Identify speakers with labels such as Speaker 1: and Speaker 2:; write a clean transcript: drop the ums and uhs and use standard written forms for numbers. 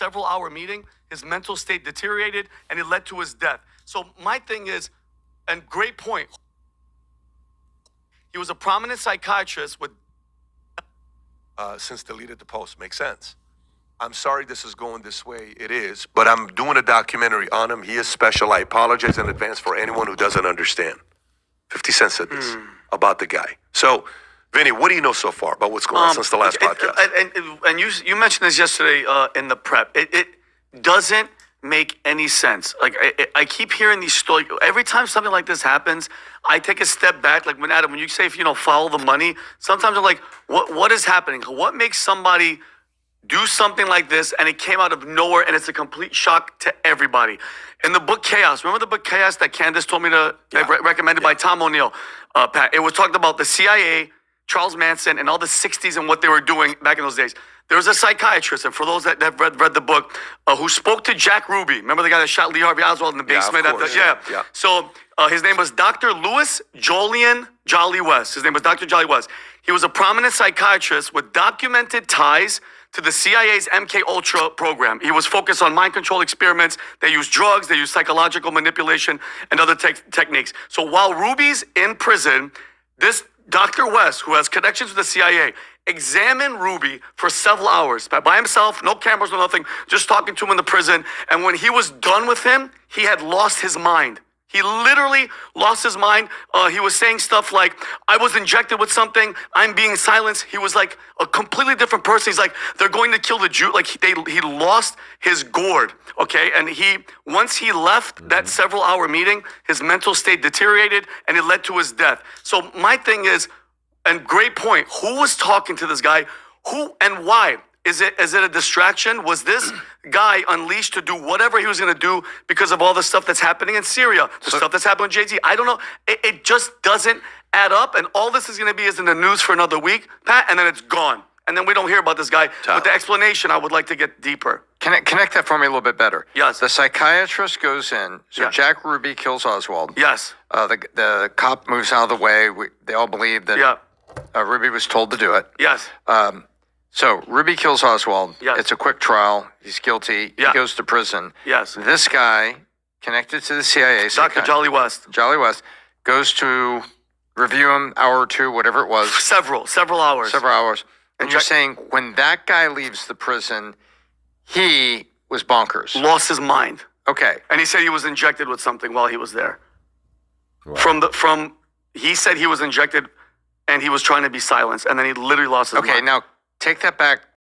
Speaker 1: several-hour meeting, his mental state deteriorated, and it led to his death. So my thing is, and great point, he was a prominent psychiatrist with...
Speaker 2: Since deleted the post. Makes sense. I'm sorry this is going this way. It is. But I'm doing a documentary on him. He is special. I apologize in advance for anyone who doesn't understand. 50 Cent said this about the guy. So, Vinny, what do you know so far about what's going on since the last podcast?
Speaker 1: And you mentioned this yesterday in the prep. It doesn't make any sense. Like I keep hearing these stories. Every time something like this happens, I take a step back. Like when you say, follow the money, sometimes I'm like, what is happening? What makes somebody do something like this and it came out of nowhere and it's a complete shock to everybody? In the book Chaos, remember the book Chaos that Candace told me to recommended by Tom O'Neill? Pat, it was talked about the CIA, Charles Manson, and all the 60s and what they were doing back in those days. There was a psychiatrist, and for those that have read the book, who spoke to Jack Ruby. Remember the guy that shot Lee Harvey Oswald in the basement?
Speaker 2: Yeah, of course. Yeah.
Speaker 1: So his name was Dr. Louis Jolyon Jolly West. His name was Dr. Jolly West. He was a prominent psychiatrist with documented ties to the CIA's MK Ultra program. He was focused on mind control experiments. They used drugs, they used psychological manipulation and other techniques. So while Ruby's in prison, this Dr. West, who has connections with the CIA, examined Ruby for several hours by himself, no cameras, no nothing, just talking to him in the prison. And when he was done with him, he had lost his mind. He literally lost his mind. He was saying stuff like, I was injected with something, I'm being silenced. He was like a completely different person. He's like, they're going to kill the Jew. Like he lost his gourd, okay? And once he left that several-hour meeting, his mental state deteriorated and it led to his death. So my thing is, and great point, who was talking to this guy? Who and why? Is it a distraction? Was this guy unleashed to do whatever he was going to do because of all the stuff that's happening in Syria, the stuff that's happening with Jay-Z? I don't know. It just doesn't add up. And all this is going to be is in the news for another week, Pat, and then it's gone. And then we don't hear about this guy. But the explanation, I would like to get deeper.
Speaker 3: Connect that for me a little bit better.
Speaker 1: Yes.
Speaker 3: The psychiatrist goes in. So Jack Ruby kills Oswald.
Speaker 1: Yes.
Speaker 3: The cop moves out of the way. They all believe that Ruby was told to do it.
Speaker 1: Yes.
Speaker 3: So Ruby kills Oswald.
Speaker 1: Yes.
Speaker 3: It's a quick trial. He's guilty.
Speaker 1: Yeah.
Speaker 3: He goes to prison.
Speaker 1: Yes.
Speaker 3: This guy, connected to the CIA,
Speaker 1: Dr. Jolly West.
Speaker 3: Jolly West, goes to review him, hour or two, whatever it was.
Speaker 1: Several hours.
Speaker 3: Several hours. And you're saying when that guy leaves the prison, he was bonkers.
Speaker 1: Lost his mind.
Speaker 3: Okay.
Speaker 1: And he said he was injected with something while he was there.
Speaker 4: Wow.
Speaker 1: He said he was injected and he was trying to be silenced, and then he literally lost his mind.
Speaker 3: Okay, now take that back